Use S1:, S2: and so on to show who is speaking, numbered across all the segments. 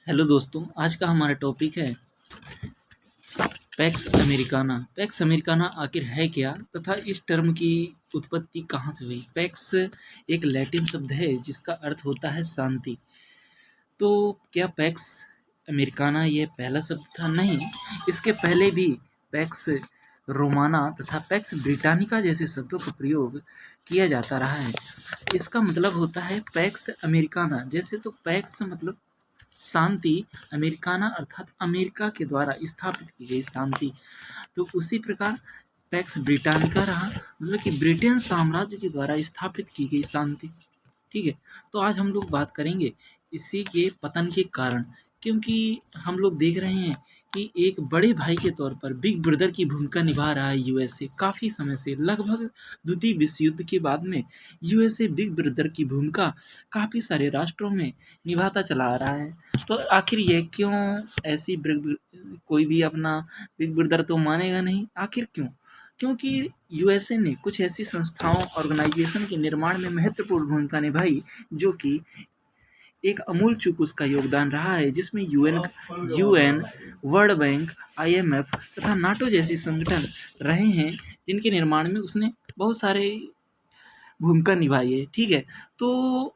S1: Hello दोस्तों, आज का हमारा टॉपिक है पैक्स अमेरिकाना। पैक्स अमेरिकाना आखिर है क्या तथा इस टर्म की उत्पत्ति कहाँ से हुई। पैक्स एक लैटिन शब्द है जिसका अर्थ होता है शांति। तो क्या पैक्स अमेरिकाना ये पहला शब्द था? नहीं, इसके पहले भी पैक्स रोमाना तथा पैक्स ब्रिटानिका जैसे शब्दों का प्रयोग किया जाता रहा है। इसका मतलब होता है पैक्स अमेरिकाना। जैसे तो पैक्स मतलब शांति, अमेरिकाना अर्थात अमेरिका के द्वारा स्थापित की गई शांति। तो उसी प्रकार पैक्स ब्रिटानिका रहा, मतलब कि ब्रिटेन साम्राज्य के द्वारा स्थापित की गई शांति। ठीक है, तो आज हम लोग बात करेंगे इसी के पतन के कारण, क्योंकि हम लोग देख रहे हैं कि एक बड़े भाई के तौर पर बिग ब्रदर की भूमिका निभा रहा है यूएसए काफ़ी समय से। लगभग द्वितीय विश्व युद्ध के बाद में यूएसए बिग ब्रदर की भूमिका काफ़ी सारे राष्ट्रों में निभाता चला आ रहा है। तो आखिर ये क्यों ऐसी कोई भी अपना बिग ब्रदर तो मानेगा नहीं, आखिर क्यों? क्योंकि यूएसए ने कुछ ऐसी संस्थाओं ऑर्गेनाइजेशन के निर्माण में महत्वपूर्ण भूमिका निभाई जो कि एक अमूल चूक उसका योगदान रहा है, जिसमें यूएन, वर्ल्ड बैंक, आईएमएफ तथा नाटो जैसे संगठन रहे हैं, जिनके निर्माण में उसने बहुत सारे भूमिका निभाई है। ठीक है, तो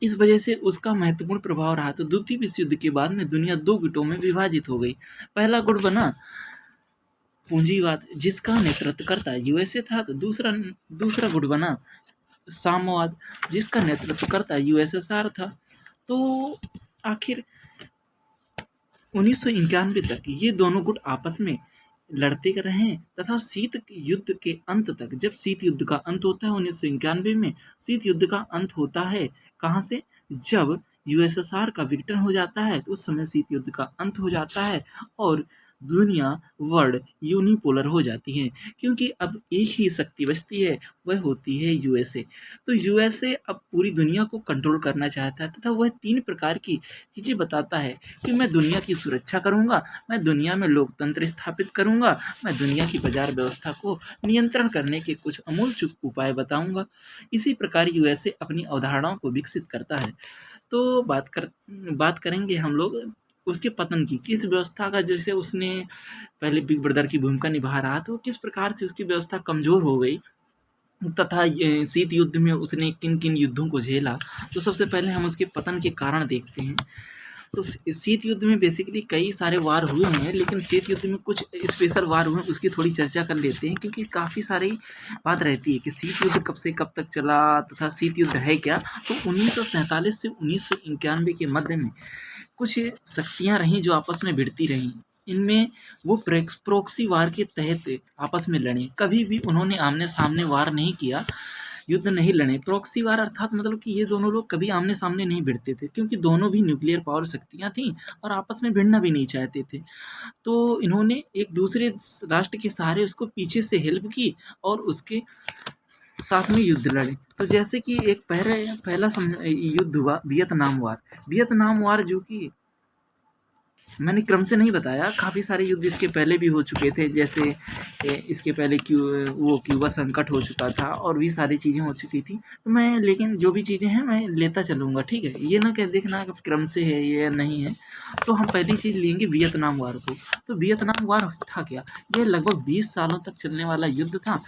S1: इस वजह से उसका महत्वपूर्ण प्रभाव रहा। तो द्वितीय विश्व युद्ध के बाद में दुनिया दो गुटों में विभाजित हो गई। पहला गुट बना पूंजीवाद, जिसका नेतृत्व करता यूएसए था। तो दूसरा गुट बना साम्यवाद, जिसका नेतृत्व करता यूएसएसआर था। तो आखिर 1991 तक ये दोनों गुट आपस में लड़ते रहे तथा शीत युद्ध के अंत तक, जब शीत युद्ध का अंत होता है 1991 में, शीत युद्ध का अंत होता है कहाँ से? जब यूएसएसआर का विघटन हो जाता है, तो उस समय शीत युद्ध का अंत हो जाता है और दुनिया वर्ल्ड यूनिपोलर हो जाती है, क्योंकि अब एक ही शक्ति बचती है, वह होती है यूएसए। तो यूएसए अब पूरी दुनिया को कंट्रोल करना चाहता है तथा वह 3 प्रकार की चीज़ें बताता है कि मैं दुनिया की सुरक्षा करूंगा, मैं दुनिया में लोकतंत्र स्थापित करूंगा, मैं दुनिया की बाजार व्यवस्था को नियंत्रण करने के कुछ अमूलचूक उपाय बताऊंगा। इसी प्रकार यूएसए अपनी अवधारणाओं को विकसित करता है। तो बात करेंगे हम लोग उसके पतन की, किस व्यवस्था का, जैसे उसने पहले बिग ब्रदर की भूमिका निभा रहा तो किस प्रकार से उसकी व्यवस्था कमज़ोर हो गई तथा शीत युद्ध में उसने किन किन युद्धों को झेला। तो सबसे पहले हम उसके पतन के कारण देखते हैं। तो शीत युद्ध में बेसिकली कई सारे वार हुए हैं, लेकिन शीत युद्ध में कुछ स्पेशल वार हुए, उसकी थोड़ी चर्चा कर लेते हैं, क्योंकि काफ़ी सारी बात रहती है कि शीत युद्ध कब से कब तक चला तथा शीत युद्ध है क्या। तो 1947 से 1991 के मध्य में कुछ शक्तियां रहीं जो आपस में भिड़ती रहीं। इनमें वो प्रोक्सी वार के तहत आपस में लड़े, कभी भी उन्होंने आमने सामने वार नहीं किया, युद्ध नहीं लड़े। प्रॉक्सी वार अर्थात मतलब कि ये दोनों लोग कभी आमने सामने नहीं भिड़ते थे, क्योंकि दोनों भी न्यूक्लियर पावर शक्तियां थीं और आपस में भिड़ना भी नहीं चाहते थे। तो इन्होंने एक दूसरे राष्ट्र के सहारे उसको पीछे से हेल्प की और उसके साथ में युद्ध लड़े। तो जैसे कि एक पहला युद्ध हुआ वियतनाम वार, जो कि मैंने क्रम से नहीं बताया, काफ़ी सारे युद्ध इसके पहले भी हो चुके थे। जैसे इसके पहले क्यूबा संकट हो चुका था और भी सारी चीज़ें हो चुकी थी। तो मैं लेकिन जो भी चीज़ें हैं मैं लेता चलूँगा, ठीक है, ये ना कह देखना क्रम से है ये नहीं है। तो हम पहली चीज़ लेंगे वियतनाम वार को। तो वियतनाम वार था क्या? ये लगभग 20 सालों तक चलने वाला युद्ध था,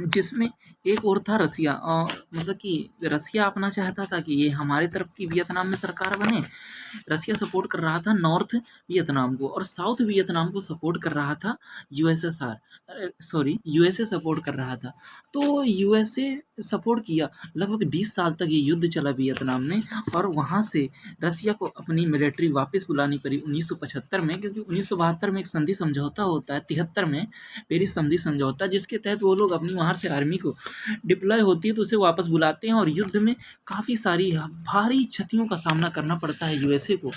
S1: जिसमें एक और था रसिया, मतलब कि रसिया अपना चाहता था कि ये हमारे तरफ की वियतनाम में सरकार बने। रसिया सपोर्ट कर रहा था नॉर्थ वियतनाम को और साउथ वियतनाम को सपोर्ट कर रहा था यूएसए सपोर्ट कर रहा था। तो यूएसए सपोर्ट किया, लगभग 20 साल तक ये युद्ध चला वियतनाम में और वहाँ से रसिया को अपनी मिलिट्री वापस बुलानी पड़ी 1975 में, क्योंकि 1972 में एक संधि समझौता होता है, 73 में पेरिस संधि समझौता, जिसके तहत वो लोग अपनी वहाँ से आर्मी को डिप्लॉय होती है तो उसे वापस बुलाते हैं और युद्ध में काफ़ी सारी भारी क्षतियों का सामना करना पड़ता है यूएसए को।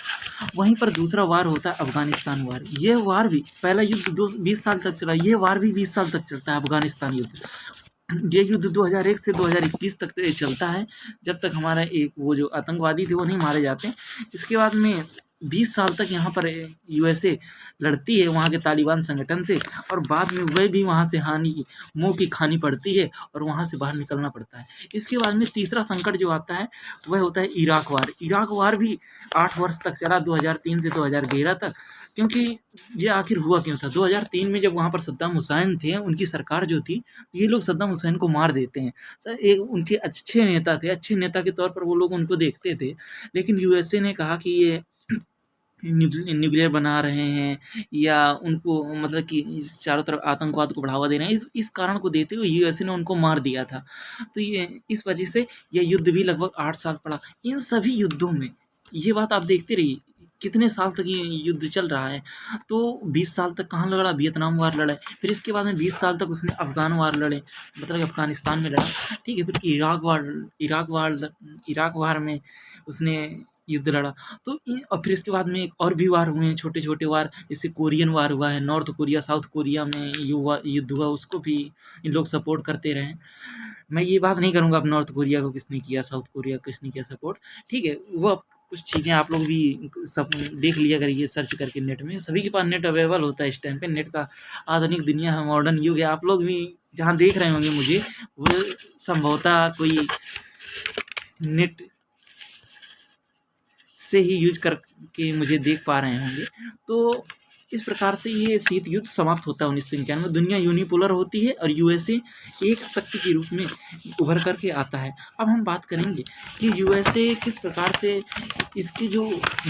S1: वहीं पर दूसरा वार होता है अफगानिस्तान वार। ये वार भी, पहला युद्ध 20 साल तक चला, ये वार भी 20 साल तक चलता है अफगानिस्तान युद्ध। ये युद्ध 2001 से 2021 तक चलता है, जब तक हमारा एक वो जो आतंकवादी थे वो नहीं मारे जाते। इसके बाद में 20 साल तक यहाँ पर यूएसए लड़ती है वहाँ के तालिबान संगठन से, और बाद में वह भी वहाँ से हानि मुँह की खानी पड़ती है और वहाँ से बाहर निकलना पड़ता है। इसके बाद में तीसरा संकट जो आता है वह होता है इराक वार। इराक वार भी 8 वर्ष तक चला, 2003 से 2011 तक। क्योंकि ये आखिर हुआ क्यों था? 2003 में जब वहाँ पर सद्दाम हुसैन थे, उनकी सरकार जो थी, ये लोग सद्दाम हुसैन को मार देते हैं। सर एक उनके अच्छे नेता थे, अच्छे नेता के तौर पर वो लोग उनको देखते थे, लेकिन यूएसए ने कहा कि ये न्यूक्लियर बना रहे हैं या उनको मतलब कि चारों तरफ आतंकवाद को बढ़ावा दे रहे हैं, इस कारण को देते हुए यूएसए ने उनको मार दिया था। तो ये इस वजह से यह युद्ध भी लगभग 8 साल पड़ा। इन सभी युद्धों में ये बात आप देखते रहिए, कितने साल तक ये युद्ध चल रहा है। तो 20 साल तक कहाँ लड़ा? वियतनाम वार लड़ा, फिर इसके बाद में 20 साल तक उसने अफ़गान वार लड़े, मतलब अफ़गानिस्तान में लड़ा, ठीक है। फिर इराक वार में उसने युद्ध लड़ा। तो और फिर इसके बाद में एक और भी वार हुए हैं, छोटे-छोटे वार, जैसे कोरियन वार हुआ है, नॉर्थ कोरिया, साउथ कोरिया में युद्ध हुआ, उसको भी इन लोग सपोर्ट करते रहे। मैं ये बात नहीं करूँगा अब नॉर्थ कोरिया को किसने किया, साउथ कोरिया को किसने किया सपोर्ट, ठीक है। वो अब कुछ चीज़ें आप लोग भी सब देख लिया करिए सर्च करके नेट में, सभी के पास नेट अवेलेबल होता है इस टाइम पे। नेट का आधुनिक दुनिया है, मॉडर्न युग है। आप लोग भी जहाँ देख रहे होंगे मुझे, वो संभवतः कोई नेट से ही यूज करके मुझे देख पा रहे होंगे। तो इस प्रकार से ये शीत युद्ध समाप्त होता है 1991 में। दुनिया यूनिपोलर होती है और यूएसए एक शक्ति के रूप में उभर करके आता है। अब हम बात करेंगे कि यूएसए किस प्रकार से इसकी जो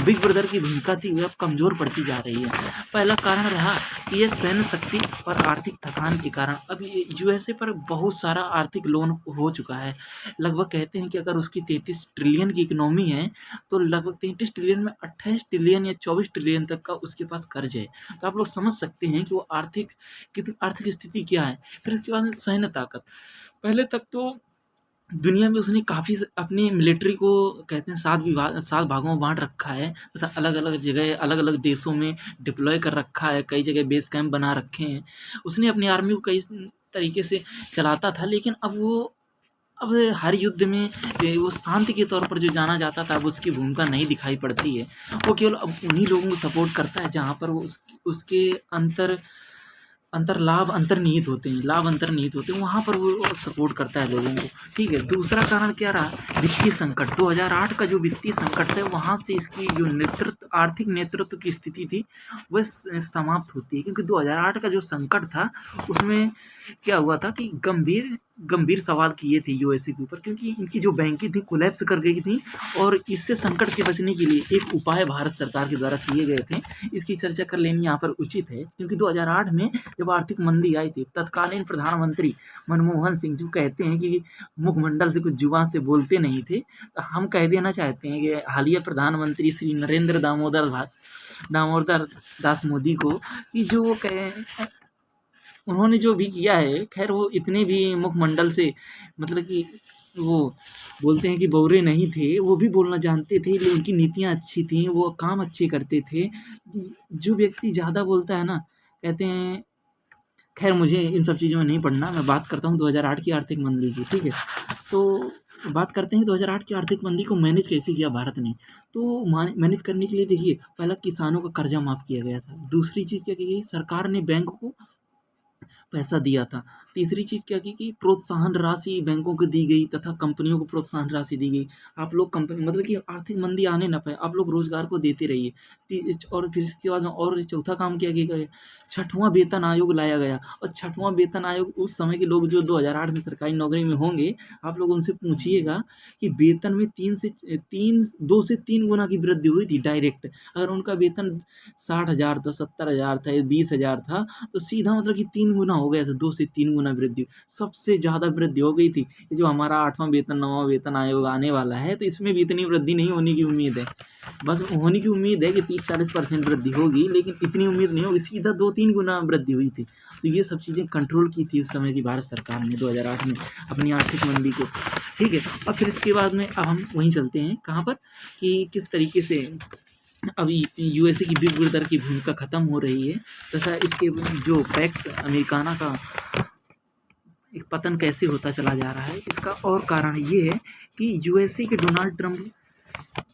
S1: बिग ब्रदर की भूमिका थी वह अब कमज़ोर पड़ती जा रही है। पहला कारण रहा कि ये सैन्य शक्ति और आर्थिक थकान के कारण अब यूएसए पर बहुत सारा आर्थिक लोन हो चुका है। लगभग कहते हैं कि अगर उसकी 33 ट्रिलियन की इकोनॉमी है, तो लगभग 33 ट्रिलियन में 28 ट्रिलियन या 24 ट्रिलियन तक का उसके पास कर्ज है। तो आप लोग समझ सकते हैं कि वो आर्थिक स्थिति क्या है। फिर इसके बाद सैन्य ताकत, पहले तक तो दुनिया में उसने काफ़ी अपनी मिलिट्री को कहते हैं 7 भागों में बांट रखा है तथा अलग अलग जगह अलग अलग देशों में डिप्लॉय कर रखा है, कई जगह बेस कैंप बना रखे हैं। उसने अपनी आर्मी को कई तरीके से चलाता था, लेकिन अब हर युद्ध में वो शांति के तौर पर जो जाना जाता था, अब उसकी भूमिका नहीं दिखाई पड़ती है। वो केवल अब उन्हीं लोगों को सपोर्ट करता है जहाँ पर वो उसके लाभ अंतर्निहित होते हैं, वहाँ पर वो सपोर्ट करता है लोगों को, ठीक है। दूसरा कारण क्या रहा? वित्तीय संकट। 2008 का जो वित्तीय संकट है, वहाँ से इसकी जो आर्थिक नेतृत्व की स्थिति थी वह समाप्त होती है, क्योंकि 2008 का जो संकट था उसमें क्या हुआ था कि गंभीर सवाल किए थे यूएसए के ऊपर, क्योंकि इनकी जो बैंकें थी कोलैप्स कर गई थी, और इससे संकट से बचने के लिए एक उपाय भारत सरकार के द्वारा किए गए थे। इसकी चर्चा कर लेनी यहाँ पर उचित है, क्योंकि 2008 में जब आर्थिक मंदी आई थी, तत्कालीन प्रधानमंत्री मनमोहन सिंह जो कहते हैं कि मुखमंडल से कुछ जुबान से बोलते नहीं थे, तो हम कह देना चाहते हैं कि हालिया प्रधानमंत्री श्री नरेंद्र दामोदर दास मोदी को कि जो कहे उन्होंने जो भी किया है, खैर वो इतने भी मुखमंडल से मतलब कि वो बोलते हैं कि बौरे नहीं थे, वो भी बोलना जानते थे, लेकिन उनकी नीतियाँ अच्छी थीं, वो काम अच्छे करते थे। जो व्यक्ति ज़्यादा बोलता है ना, कहते हैं, खैर मुझे इन सब चीज़ों में नहीं पढ़ना, मैं बात करता हूँ 2008 की आर्थिक मंदी की, ठीक है। तो बात करते हैं 2008 की आर्थिक मंदी को मैनेज कैसे किया भारत ने। तो मैनेज करने के लिए देखिए, पहला किसानों का कर्जा माफ़ किया गया था। दूसरी चीज़ क्या की गई? सरकार ने बैंक को पैसा दिया था। तीसरी चीज़ क्या की कि प्रोत्साहन राशि बैंकों को दी गई तथा कंपनियों को प्रोत्साहन राशि दी गई। आप लोग कंपनी मतलब कि आर्थिक मंदी आने ना पाए, आप लोग रोज़गार को देते रहिए। और फिर इसके बाद में और चौथा काम क्या किया गया? 6वां वेतन आयोग लाया गया, और 6वां वेतन आयोग उस समय के लोग जो 2008 में सरकारी नौकरी में होंगे, आप लोग उनसे पूछिएगा कि वेतन में 2 से 3 गुना की वृद्धि हुई थी डायरेक्ट। अगर उनका वेतन 60,000 था, 70,000 था या 20,000 था, तो सीधा मतलब कि 3 गुना हो गया था, 2 से 3 गुना वृद्धि। सबसे ज़्यादा वृद्धि हो गई थी। ये जो हमारा 8वां वेतन 9वां वेतन आयोग आने वाला है, तो इसमें भी इतनी वृद्धि नहीं होने की उम्मीद है। बस होने की उम्मीद है कि 30-40% वृद्धि होगी, लेकिन इतनी उम्मीद नहीं होगी, सीधा 2-3 गुना वृद्धि हुई थी। तो ये सब चीज़ें कंट्रोल की थी उस समय की भारत सरकार ने 2008 में अपनी आर्थिक मंदी को, ठीक है। और फिर इसके बाद में अब हम वहीं चलते हैं, कहाँ पर कि किस तरीके से अभी यूएसए की बिग ब्रदर की भूमिका खत्म हो रही है तथा इसके जो पैक्स अमेरिकाना का एक पतन कैसे होता चला जा रहा है। इसका और कारण ये है कि यूएसए के डोनाल्ड ट्रंप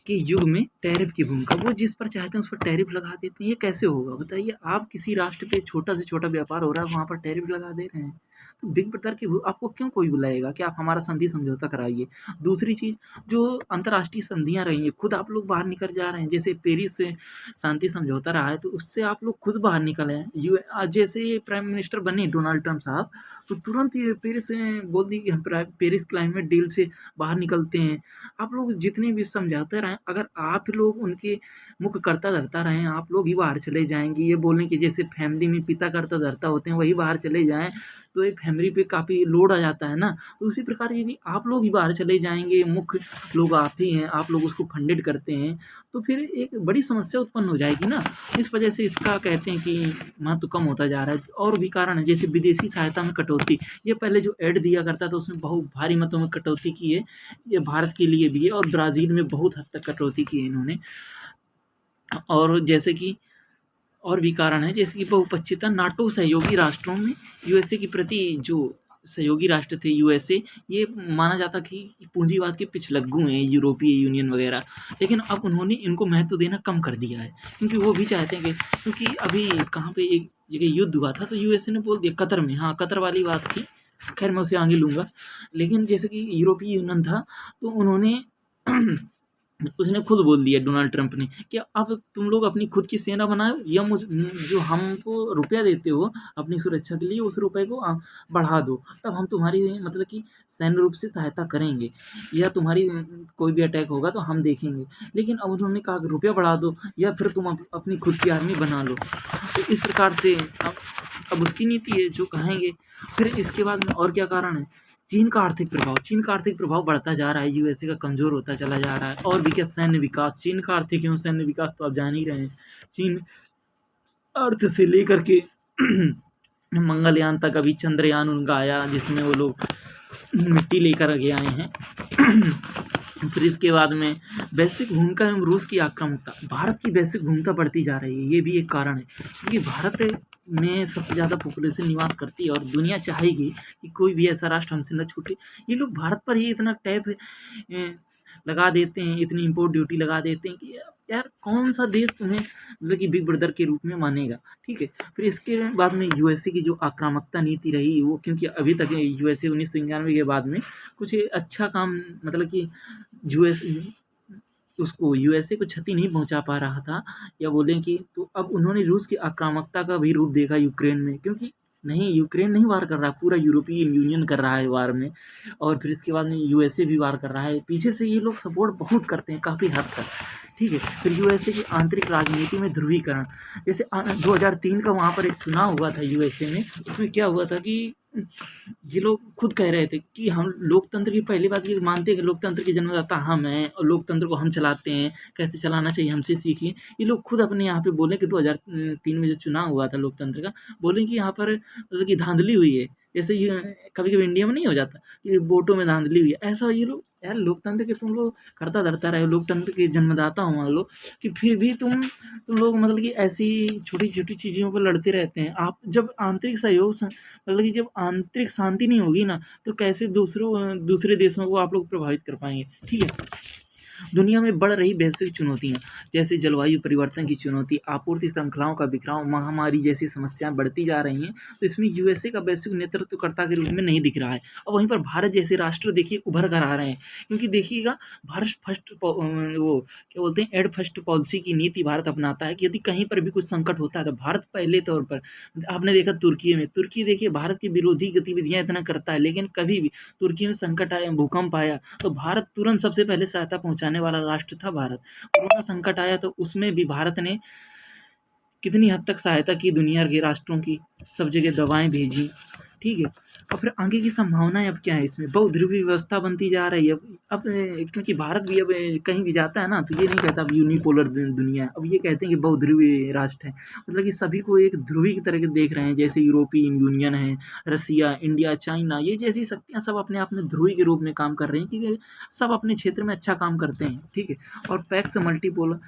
S1: के युग में टैरिफ की भूमिका, वो जिस पर चाहते हैं उस पर टैरिफ लगा देते हैं। ये कैसे होगा बताइए? आप किसी राष्ट्र पे छोटा से छोटा व्यापार हो रहा है, वहाँ पर टैरिफ लगा दे रहे हैं। तो बिग ब्रदर की आपको क्यों कोई बुलाएगा कि आप हमारा संधि समझौता कराइए? दूसरी चीज़, जो अंतर्राष्ट्रीय संधियाँ रही हैं, खुद आप लोग बाहर निकल जा रहे हैं। जैसे पेरिस से शांति समझौता रहा है, तो उससे आप लोग खुद बाहर निकले हैं। जैसे प्राइम मिनिस्टर बने डोनाल्ड ट्रम्प साहब, तो तुरंत ये पेरिस बोल दी कि हम पेरिस क्लाइमेट डील से बाहर निकलते हैं। आप लोग जितने भी समझाते रहें, अगर आप लोग उनके मुख करता धरता रहें, आप लोग ही बाहर चले जाएंगे। ये बोलें कि जैसे फैमिली में पिता करता धरता होते हैं, वही बाहर चले जाएं, तो एक फैमिली पे काफ़ी लोड आ जाता है ना। तो उसी प्रकार यदि आप लोग ही बाहर चले जाएंगे, मुख्य लोग आप ही हैं, आप लोग उसको फंडेड करते हैं, तो फिर एक बड़ी समस्या उत्पन्न हो जाएगी ना। इस वजह से इसका कहते हैं कि महत्व कम होता जा रहा है। और भी कारण है, जैसे विदेशी सहायता में कटौती। ये पहले जो ऐड दिया करता था उसमें बहुत भारी मात्रा में कटौती की है। ये भारत के लिए भी है, और ब्राज़ील में बहुत हद तक कटौती की है इन्होंने। और जैसे कि और भी कारण है, जैसे कि बहुपक्षीयता। नाटो सहयोगी राष्ट्रों में यूएसए के प्रति जो सहयोगी राष्ट्र थे यूएसए, ये माना जाता कि पूंजीवाद के पिछलग्गू हैं यूरोपीय यूनियन वगैरह। लेकिन अब उन्होंने इनको महत्व देना कम कर दिया है, क्योंकि वो भी चाहते हैं कि, क्योंकि अभी कहाँ पे एक जगह युद्ध हुआ था, तो यूएसए ने बोल दिया, कतर में, हाँ कतर वाली बात थी, खैर मैं उसे आगे लूँगा। लेकिन जैसे कि यूरोपीय यूनियन था, तो उन्होंने उसने खुद बोल दिया डोनाल्ड ट्रंप ने कि अब तुम लोग अपनी खुद की सेना बनाओ, या जो हमको रुपया देते हो अपनी सुरक्षा के लिए, उस रुपए को बढ़ा दो, तब हम तुम्हारी मतलब कि सैन्य रूप से सहायता करेंगे, या तुम्हारी कोई भी अटैक होगा तो हम देखेंगे। लेकिन अब उन्होंने कहा कि रुपया बढ़ा दो, या फिर तुम अपनी खुद की आर्मी बना लो। तो इस प्रकार से अब उसकी नीति है जो कहेंगे। फिर इसके बाद में और क्या कारण है? चीन का आर्थिक प्रभाव। चीन का आर्थिक प्रभाव बढ़ता जा रहा है, यूएसए का कमज़ोर होता चला जा रहा है। और भी क्या, सैन्य विकास। चीन का आर्थिक एवं सैन्य विकास तो आप जान ही रहे हैं। चीन अर्थ से लेकर के मंगलयान तक, अभी चंद्रयान उनका आया जिसमें वो लोग मिट्टी लेकर के आए हैं। फिर इसके बाद में वैश्विक भूमिका एवं रूस की आक्रामकता। भारत की वैश्विक भूमिका बढ़ती जा रही है, ये भी एक कारण है, क्योंकि भारत में सबसे ज़्यादा पॉपुलेशन निवास करती है, और दुनिया चाहेगी कि कोई भी ऐसा राष्ट्र हमसे न छूटे। ये लोग भारत पर ही इतना टैक्स लगा देते हैं, इतनी इम्पोर्ट ड्यूटी लगा देते हैं कि यार कौन सा देश तुम्हें मतलब कि बिग ब्रदर के रूप में मानेगा। ठीक है। फिर इसके बाद में यूएसए की जो आक्रामकता नीति रही, वो क्योंकि अभी तक यूएसए 1991 के बाद में कुछ अच्छा काम, मतलब कि यूएस उसको यूएसए को क्षति नहीं पहुंचा पा रहा था, या बोलें कि, तो अब उन्होंने रूस की आक्रामकता का भी रूप देखा यूक्रेन में, क्योंकि नहीं, यूक्रेन नहीं वार कर रहा, पूरा यूरोपीय यूनियन कर रहा है वार में। और फिर इसके बाद में यूएसए भी वार कर रहा है, पीछे से ये लोग सपोर्ट बहुत करते हैं काफ़ी हद तक। ठीक है। फिर यूएसए की आंतरिक राजनीति में ध्रुवीकरण। जैसे 2003 का वहाँ पर एक चुनाव हुआ था यूएसए में, उसमें क्या हुआ था कि ये लोग खुद कह रहे थे कि हम लोकतंत्र की, पहली बात ये मानते हैं कि लोकतंत्र की जन्मदाता हम हैं, और लोकतंत्र को हम चलाते हैं, कैसे चलाना चाहिए हमसे सीखिए। ये लोग खुद अपने यहाँ पे बोले कि 2003 में जो चुनाव हुआ था लोकतंत्र का, बोले कि यहाँ पर मतलब कि धांधली हुई है। जैसे ये कभी कभी इंडिया में नहीं हो जाता कि वोटों में धांधली हुई है, ऐसा ये लोग, यार लोकतंत्र के तुम लोग करता धरता रहे, लोकतंत्र के जन्मदाता हो मान लो, कि फिर भी तुम लोग मतलब कि ऐसी छोटी छोटी चीज़ों पर लड़ते रहते हैं। आप जब आंतरिक सहयोग मतलब कि जब आंतरिक शांति नहीं होगी ना, तो कैसे दूसरे देशों को आप लोग प्रभावित कर पाएंगे। ठीक है। दुनिया में बढ़ रही वैश्विक चुनौतियाँ, जैसे जलवायु परिवर्तन की चुनौती, आपूर्ति श्रृंखलाओं का बिखराव, महामारी जैसी समस्याएं बढ़ती जा रही हैं, तो इसमें यूएसए का वैश्विक नेतृत्वकर्ता के रूप में नहीं दिख रहा है। और वहीं पर भारत जैसे राष्ट्र देखिए उभर कर आ रहे हैं, क्योंकि देखिएगा भारत फर्स्ट वो क्या बोलते हैं, एड फर्स्ट पॉलिसी की नीति भारत अपनाता है, कि यदि कहीं पर भी कुछ संकट होता है तो भारत पहले तौर पर। आपने देखा तुर्की में, तुर्की देखिए भारत की विरोधी गतिविधियां इतना करता है, लेकिन कभी भी तुर्की में संकट आया, भूकंप आया, तो भारत तुरंत सबसे पहले सहायता पहुंचाने वाला राष्ट्र था भारत। कोरोना संकट आया तो उसमें भी भारत ने कितनी हद तक सहायता की दुनिया के राष्ट्रों की, सब जगह दवाएं भेजी। ठीक है। और फिर आगे की संभावनाएं अब क्या है, इसमें बहुध्रुवीय व्यवस्था बनती जा रही है। अब क्योंकि भारत भी अब कहीं भी जाता है ना, तो ये नहीं कहता अब यूनिपोलर दुनिया है, अब ये कहते हैं कि बहुध्रुवीय राष्ट्र है, मतलब कि सभी को एक ध्रुवी की तरह के देख रहे हैं। जैसे यूरोपीय यूनियन है, रसिया, इंडिया, चाइना, ये जैसी शक्तियाँ सब अपने आप में ध्रुवी के रूप में काम कर रही हैं, क्योंकि सब अपने क्षेत्र में अच्छा काम करते हैं। ठीक है। और पैक्स मल्टीपोलर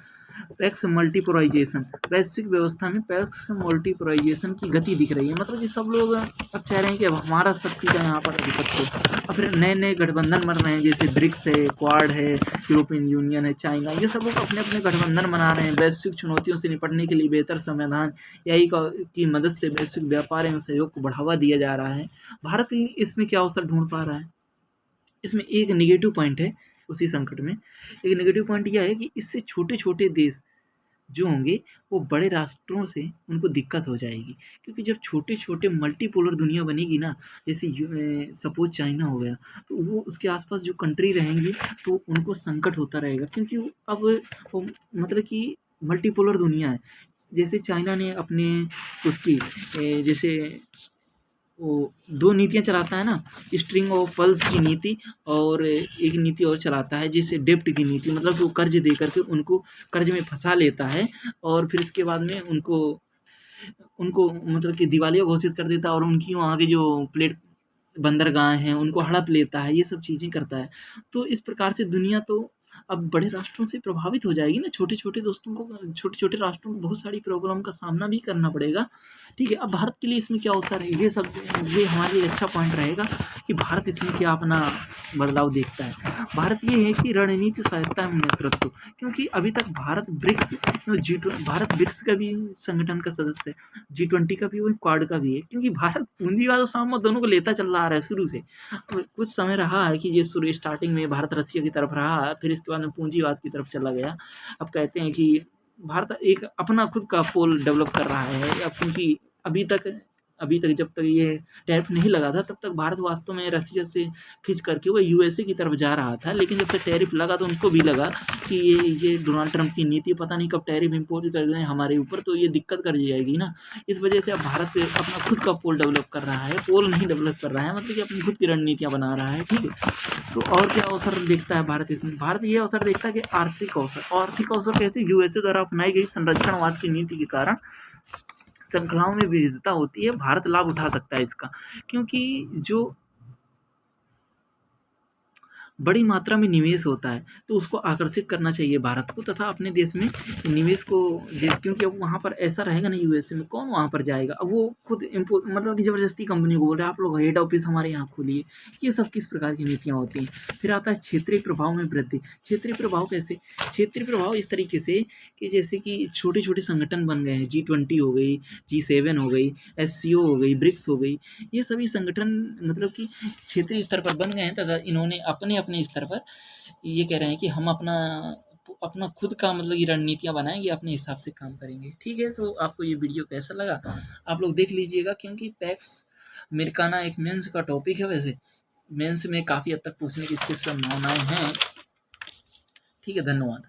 S1: पैक्स मल्टीपोलाइजेशन, वैश्विक व्यवस्था में पैक्स मल्टीपोलाइजेशन की गति दिख रही है। मतलब कि सब लोग अब चाह रहे हैं कि अब हमारा शक्ति का यहाँ पर अधिपत्य हो। अब फिर नए नए गठबंधन बन रहे हैं, जैसे ब्रिक्स है, क्वाड है, यूरोपियन यूनियन है, चाइना, ये सब लोग अपने अपने गठबंधन बना रहे हैं। वैश्विक चुनौतियों से निपटने के लिए बेहतर समाधान यही की मदद से वैश्विक व्यापार एवं सहयोग को बढ़ावा दिया जा रहा है। भारत इसमें क्या अवसर ढूंढ पा रहा है? इसमें एक नेगेटिव पॉइंट है उसी संकट में। एक नेगेटिव पॉइंट यह है कि इससे छोटे छोटे देश जो होंगे वो बड़े राष्ट्रों से उनको दिक्कत हो जाएगी, क्योंकि जब छोटे छोटे मल्टीपोलर दुनिया बनेगी ना, जैसे सपोज चाइना हो गया, तो वो उसके आसपास जो कंट्री रहेंगी तो उनको संकट होता रहेगा, क्योंकि अब वो मतलब कि मल्टीपोलर दुनिया है। जैसे चाइना ने अपने उसकी जैसे वो 2 नीतियाँ चलाता है ना, स्ट्रिंग ऑफ पर्ल्स की नीति, और एक नीति और चलाता है जैसे डेब्ट की नीति, मतलब वो कर्ज दे करके उनको कर्ज में फंसा लेता है और फिर इसके बाद में उनको उनको मतलब कि दिवालिया घोषित कर देता है और उनकी वहाँ की जो प्लेट बंदरगाह हैं उनको हड़प लेता है, ये सब चीज़ें करता है। तो इस प्रकार से दुनिया तो अब बड़े राष्ट्रों से प्रभावित हो जाएगी ना, छोटे-छोटे दोस्तों को छोटे-छोटे राष्ट्रों को बहुत सारी प्रॉब्लम का सामना भी करना पड़ेगा। ठीक है, अब भारत के लिए इसमें क्या अवसर है, ये हमारे लिए अच्छा पॉइंट रहेगा कि भारत इसमें क्या अपना बदलाव देखता है। भारत ये है कि रणनीति सहायता एवं नेतृत्व, क्योंकि अभी तक भारत ब्रिक्स का भी संगठन का सदस्य है, G20 का भी है, क्वाड का भी है, क्योंकि भारत पूंजीवाद और साम्यवाद दोनों को लेता चल रहा है शुरू से। कुछ समय रहा है कि ये शुरू स्टार्टिंग में भारत रसिया की तरफ रहा, फिर इसके बाद में पूंजीवाद की तरफ चला गया। अब कहते हैं कि भारत एक अपना खुद का पोल डेवलप कर रहा है, अब क्योंकि अभी तक जब तक ये टैरिफ नहीं लगा था तब तक भारत वास्तव में रसिया से खींच करके वो यूएसए की तरफ जा रहा था, लेकिन जब तक टैरिफ लगा तो उनको भी लगा कि ये डोनाल्ड ट्रंप की नीति, पता नहीं कब टैरिफ इम्पोज कर दें हमारे ऊपर, तो ये दिक्कत कर जाएगी ना। इस वजह से अब भारत अपना खुद का पोल डेवलप कर रहा है, पोल नहीं डेवलप कर रहा है, मतलब कि अपनी खुद की रणनीतियाँ बना रहा है। ठीक है, तो और क्या अवसर देखता है भारत इसमें? भारत ये अवसर देखता है कि आर्थिक अवसर कैसे? यूएसए द्वारा अपनाई गई संरक्षणवाद की नीति के कारण श्रृंखलाओं में विविधता होती है, भारत लाभ उठा सकता है इसका, क्योंकि जो बड़ी मात्रा में निवेश होता है तो उसको आकर्षित करना चाहिए भारत को, तथा अपने देश में निवेश को क्योंकि अब वहाँ पर ऐसा रहेगा ना, यूएसए में कौन वहाँ पर जाएगा? अब वो खुद इम्पोर्ट मतलब कि ज़बरदस्ती कंपनी को बोल रहे हैं आप लोग हेड ऑफिस हमारे यहाँ खोलिए। ये सब किस प्रकार की नीतियाँ होती हैं? फिर आता है क्षेत्रीय प्रभाव में वृद्धि। क्षेत्रीय प्रभाव कैसे? क्षेत्रीय प्रभाव इस तरीके से कि जैसे कि छोटे छोटे संगठन बन गए हैं, G20 हो गई, G7 हो गई, SCO हो गई, ब्रिक्स हो गई, ये सभी संगठन मतलब कि क्षेत्रीय स्तर पर बन गए हैं, तथा इन्होंने अपने अपने स्तर पर ये कह रहे हैं कि हम अपना खुद का मतलब ये रणनीतियाँ बनाएंगे, अपने हिसाब से काम करेंगे। ठीक है, तो आपको ये वीडियो कैसा लगा आप लोग देख लीजिएगा, क्योंकि पैक्स अमेरिकाना एक मेंस का टॉपिक है, वैसे मेंस में काफ़ी हद तक पूछने की इसकी संभावनाएं हैं। ठीक है, धन्यवाद।